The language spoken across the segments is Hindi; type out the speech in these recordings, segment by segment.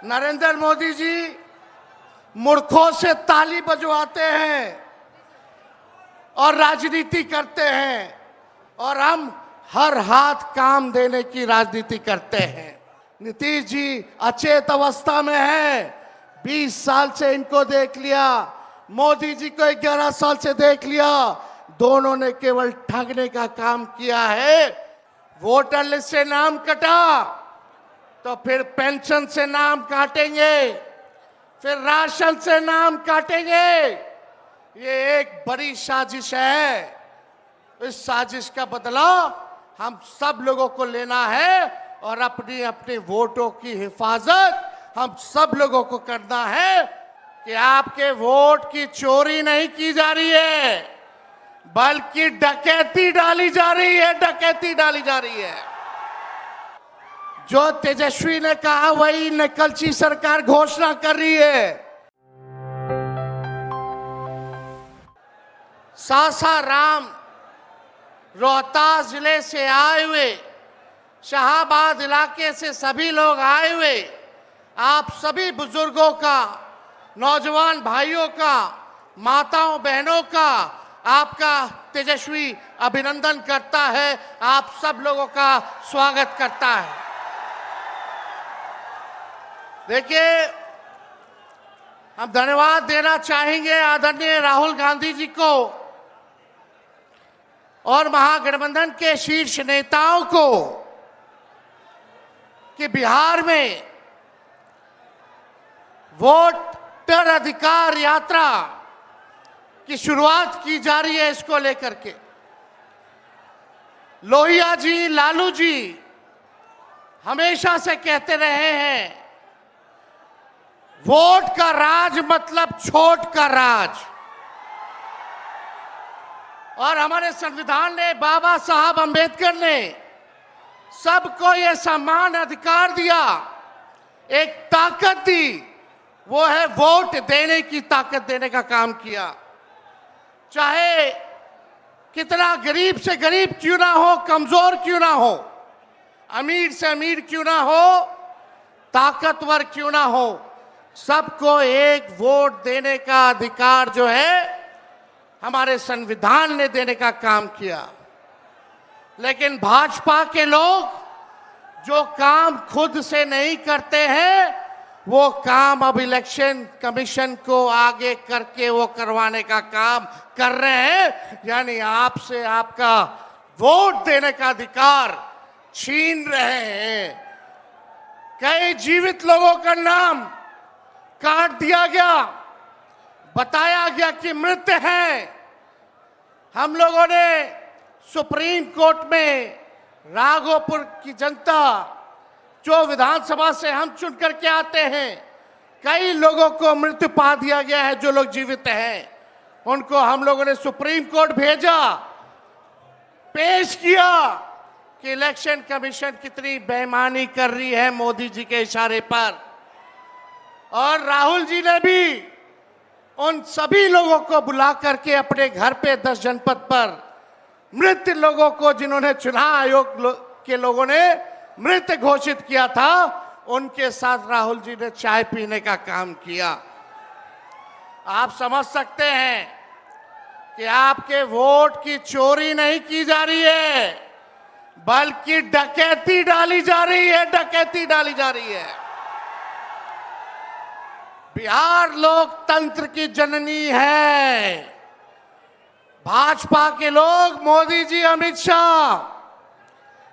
नरेंद्र मोदी जी मूर्खों से ताली बजवाते हैं और राजनीति करते हैं और हम हर हाथ काम देने की राजनीति करते हैं। नीतीश जी अचेत अवस्था में है, 20 साल से इनको देख लिया, मोदी जी को 11 साल से देख लिया, दोनों ने केवल ठगने का काम किया है। वोटर लिस्ट से नाम कटा तो फिर पेंशन से नाम काटेंगे, फिर राशन से नाम काटेंगे। ये एक बड़ी साजिश है। इस साजिश का बदला हम सब लोगों को लेना है और अपनी अपनी वोटों की हिफाजत हम सब लोगों को करना है कि आपके वोट की चोरी नहीं की जा रही है, बल्कि डकैती डाली जा रही है, डकैती डाली जा रही है। जो तेजस्वी ने कहा वही नकलची सरकार घोषणा कर रही है। सासाराम रोहतास जिले से आए हुए, शाहाबाद इलाके से सभी लोग आए हुए, आप सभी बुजुर्गों का, नौजवान भाइयों का, माताओं बहनों का आपका तेजस्वी अभिनंदन करता है, आप सब लोगों का स्वागत करता है। देखिए, हम धन्यवाद देना चाहेंगे आदरणीय राहुल गांधी जी को और महागठबंधन के शीर्ष नेताओं को कि बिहार में वोटर अधिकार यात्रा की शुरुआत की जा रही है। इसको लेकर के लोहिया जी, लालू जी हमेशा से कहते रहे हैं, वोट का राज मतलब छोट का राज। और हमारे संविधान ने, बाबा साहब अंबेडकर ने सबको ये समान अधिकार दिया, एक ताकत दी, वो है वोट देने की ताकत देने का काम किया। चाहे कितना गरीब से गरीब क्यों ना हो, कमजोर क्यों ना हो, अमीर से अमीर क्यों ना हो, ताकतवर क्यों ना हो, सबको एक वोट देने का अधिकार जो है हमारे संविधान ने देने का काम किया। लेकिन भाजपा के लोग जो काम खुद से नहीं करते हैं, वो काम अब इलेक्शन कमीशन को आगे करके वो करवाने का काम कर रहे हैं। यानी आपसे आपका वोट देने का अधिकार छीन रहे हैं। कई जीवित लोगों का नाम काट दिया गया, बताया गया कि मृत हैं। हम लोगों ने सुप्रीम कोर्ट में राघोपुर की जनता, जो विधानसभा से हम चुन करके आते हैं, कई लोगों को मृत्यु पा दिया गया है। जो लोग जीवित हैं उनको हम लोगों ने सुप्रीम कोर्ट भेजा, पेश किया कि इलेक्शन कमीशन कितनी बेईमानी कर रही है मोदी जी के इशारे पर। और राहुल जी ने भी उन सभी लोगों को बुला करके अपने घर पे 10 जनपद पर मृत लोगों को, जिन्होंने चुनाव आयोग के लोगों ने मृत घोषित किया था, उनके साथ राहुल जी ने चाय पीने का काम किया। आप समझ सकते हैं कि आपके वोट की चोरी नहीं की जा रही है, बल्कि डकैती डाली जा रही है, डकैती डाली जा रही है। बिहार लोकतंत्र की जननी है। भाजपा के लोग, मोदी जी, अमित शाह,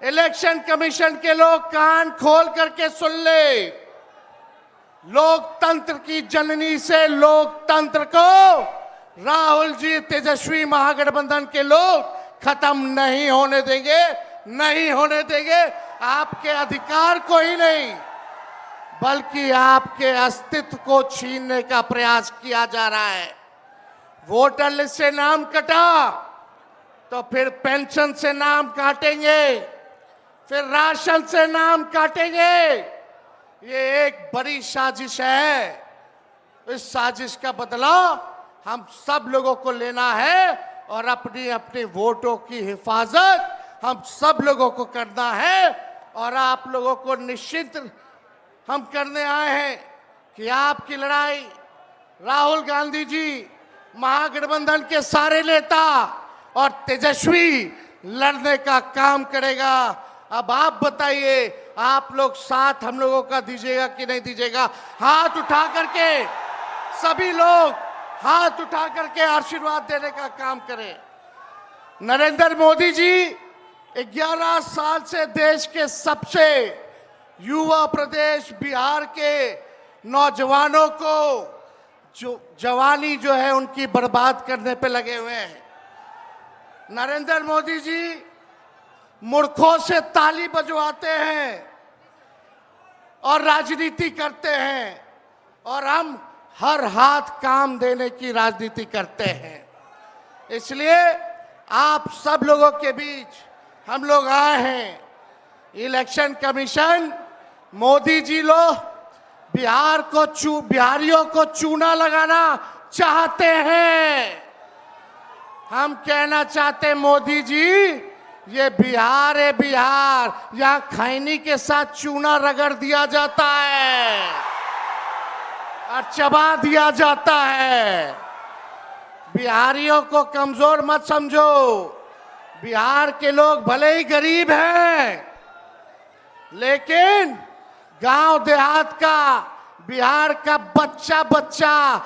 इलेक्शन कमीशन के लोग कान खोल करके सुन ले। लोकतंत्र की जननी से लोकतंत्र को राहुल जी, तेजस्वी महागठबंधन के लोग खत्म नहीं होने देंगे, नहीं होने देंगे। आपके अधिकार को ही नहीं, बल्कि आपके अस्तित्व को छीनने का प्रयास किया जा रहा है। वोटर लिस्ट से नाम कटा तो फिर पेंशन से नाम काटेंगे, फिर राशन से नाम काटेंगे। ये एक बड़ी साजिश है। इस साजिश का बदला हम सब लोगों को लेना है और अपनी अपनी वोटों की हिफाजत हम सब लोगों को करना है। और आप लोगों को निश्चित हम करने आए हैं कि आपकी लड़ाई राहुल गांधी जी, महागठबंधन के सारे नेता और तेजस्वी लड़ने का काम करेगा। अब आप बताइए, आप लोग साथ हम लोगों का दीजिएगा कि नहीं दीजिएगा? हाथ उठा करके सभी लोग हाथ उठा करके आशीर्वाद देने का काम करें। नरेंद्र मोदी जी 11 साल से देश के सबसे युवा प्रदेश बिहार के नौजवानों को जो जवानी जो है उनकी बर्बाद करने पे लगे हुए हैं। नरेंद्र मोदी जी मूर्खों से ताली बजवाते हैं और राजनीति करते हैं, और हम हर हाथ काम देने की राजनीति करते हैं। इसलिए आप सब लोगों के बीच हम लोग आए हैं। इलेक्शन कमीशन, मोदी जी लोग बिहारियों को चूना लगाना चाहते हैं। हम कहना चाहते हैं, मोदी जी ये बिहार है, बिहार, यहाँ खैनी के साथ चूना रगड़ दिया जाता है और चबा दिया जाता है। बिहारियों को कमजोर मत समझो। बिहार के लोग भले ही गरीब हैं, लेकिन गांव देहात का बिहार का बच्चा बच्चा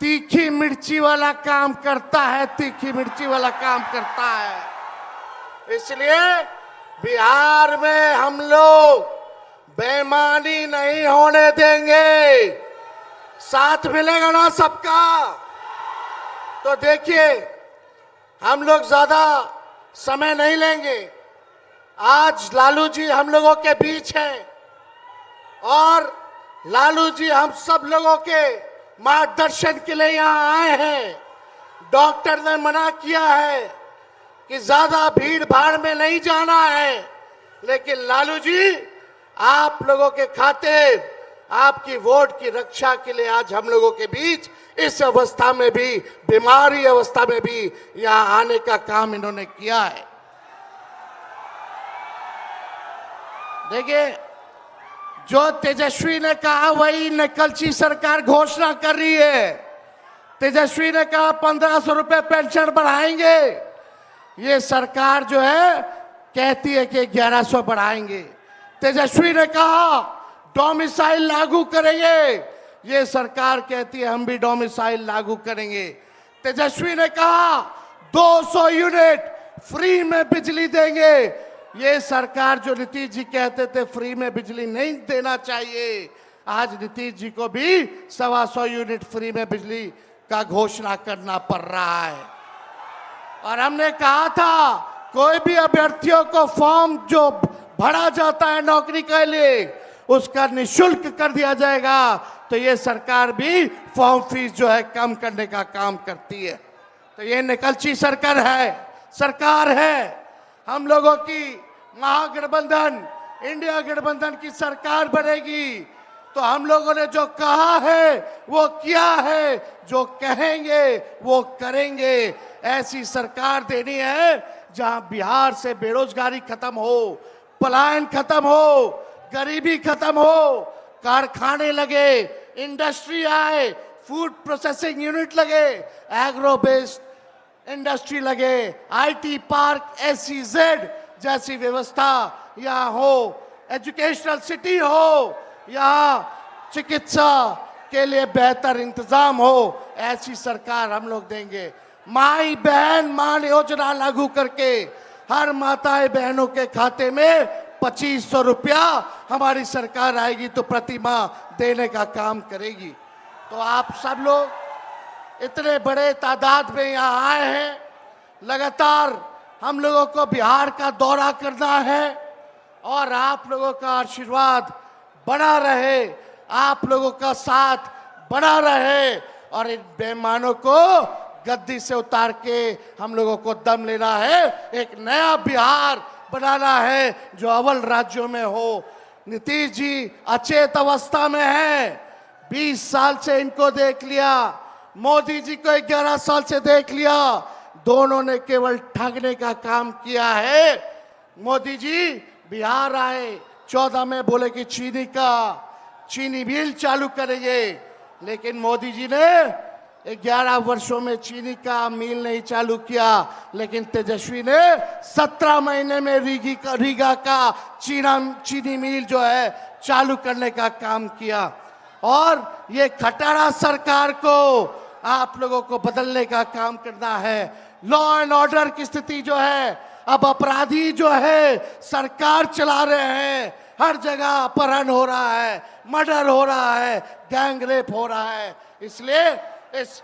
तीखी मिर्ची वाला काम करता है, तीखी मिर्ची वाला काम करता है। इसलिए बिहार में हम लोग बेईमानी नहीं होने देंगे। साथ मिलेगा ना सबका? तो देखिए, हम लोग ज्यादा समय नहीं लेंगे। आज लालू जी हम लोगों के बीच हैं और लालू जी हम सब लोगों के मार्गदर्शन के लिए यहाँ आए हैं। डॉक्टर ने मना किया है कि ज्यादा भीड़ भाड़ में नहीं जाना है, लेकिन लालू जी आप लोगों के खातिर, आपकी वोट की रक्षा के लिए आज हम लोगों के बीच इस अवस्था में भी, बीमारी अवस्था में भी यहाँ आने का काम इन्होंने किया है। देखिए, जो तेजस्वी ने कहा वही नकलची सरकार घोषणा कर रही है। तेजस्वी ने कहा 1500 रुपए पेंशन बढ़ाएंगे, ये सरकार जो है कहती है कि 1100 बढ़ाएंगे। तेजस्वी ने कहा डोमिसाइल लागू करेंगे, ये सरकार कहती है हम भी डोमिसाइल लागू करेंगे। तेजस्वी ने कहा 200 यूनिट फ्री में बिजली देंगे, ये सरकार जो नीतीश जी कहते थे फ्री में बिजली नहीं देना चाहिए, आज नीतीश जी को भी 125 यूनिट फ्री में बिजली का घोषणा करना पड़ रहा है। और हमने कहा था कोई भी अभ्यर्थियों को फॉर्म जो भरा जाता है नौकरी के लिए उसका निःशुल्क कर दिया जाएगा। तो ये सरकार भी फॉर्म फीस जो है कम करने का काम करती है। तो ये निकलची सरकार है। हम लोगों की महागठबंधन, इंडिया गठबंधन की सरकार बनेगी तो हम लोगों ने जो कहा है वो किया है, जो कहेंगे वो करेंगे। ऐसी सरकार देनी है जहां बिहार से बेरोजगारी खत्म हो, पलायन खत्म हो, गरीबी खत्म हो, कारखाने लगे, इंडस्ट्री आए, फूड प्रोसेसिंग यूनिट लगे, एग्रो बेस्ड इंडस्ट्री लगे, आईटी पार्क, SEZ जैसी व्यवस्था यहाँ हो, एजुकेशनल सिटी हो, यहाँ चिकित्सा के लिए बेहतर इंतजाम हो, ऐसी सरकार हम लोग देंगे। माई बहन मान योजना लागू करके हर माताएं बहनों के खाते में 2500 रुपया हमारी सरकार आएगी तो प्रति माह देने का काम करेगी। तो आप सब लोग इतने बड़े तादाद में यहाँ आए हैं, लगातार हम लोगों को बिहार का दौरा करना है और आप लोगों का आशीर्वाद बना रहे, आप लोगों का साथ बना रहे और इन बेईमानों को गद्दी से उतार के हम लोगों को दम लेना है, एक नया बिहार बनाना है जो अव्वल राज्यों में हो। नीतीश जी अचेत अवस्था में है, 20 साल से इनको देख लिया, मोदी जी को 11 साल से देख लिया, दोनों ने केवल ठगने का काम किया है। मोदी जी बिहार आए 14 में बोले कि चीनी का चीनी मिल चालू करेंगे। लेकिन मोदी जी ने 11 वर्षों में चीनी का मिल नहीं चालू किया, लेकिन तेजस्वी ने 17 महीने में रीगा का चीनी मिल जो है चालू करने का काम किया। और ये खटारा सरकार को आप लोगों को बदलने का काम करना है। लॉ एंड ऑर्डर की स्थिति जो है, अब अपराधी जो है सरकार चला रहे हैं, हर जगह अपहरण हो रहा है, मर्डर हो रहा है, गैंग रेप हो रहा है। इसलिए इस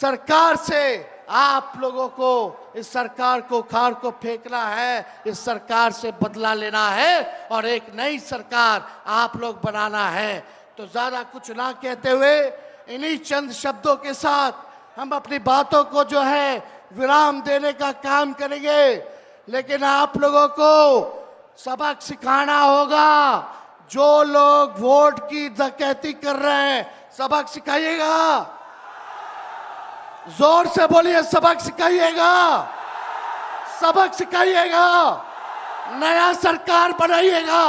सरकार से आप लोगों को, इस सरकार को खार को फेंकना है, इस सरकार से बदला लेना है और एक नई सरकार आप लोग बनाना है। तो ज्यादा कुछ ना कहते हुए इन्हीं चंद शब्दों के साथ हम अपनी बातों को जो है विराम देने का काम करेंगे। लेकिन आप लोगों को सबक सिखाना होगा। जो लोग वोट की डकैती कर रहे हैं, सबक सिखाइएगा। जोर से बोलिए, सबक सिखाइएगा, सबक सिखाइएगा। नया सरकार बनाइएगा,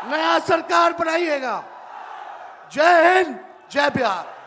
नया सरकार बनाइएगा। जय हिंद, जय बिहार।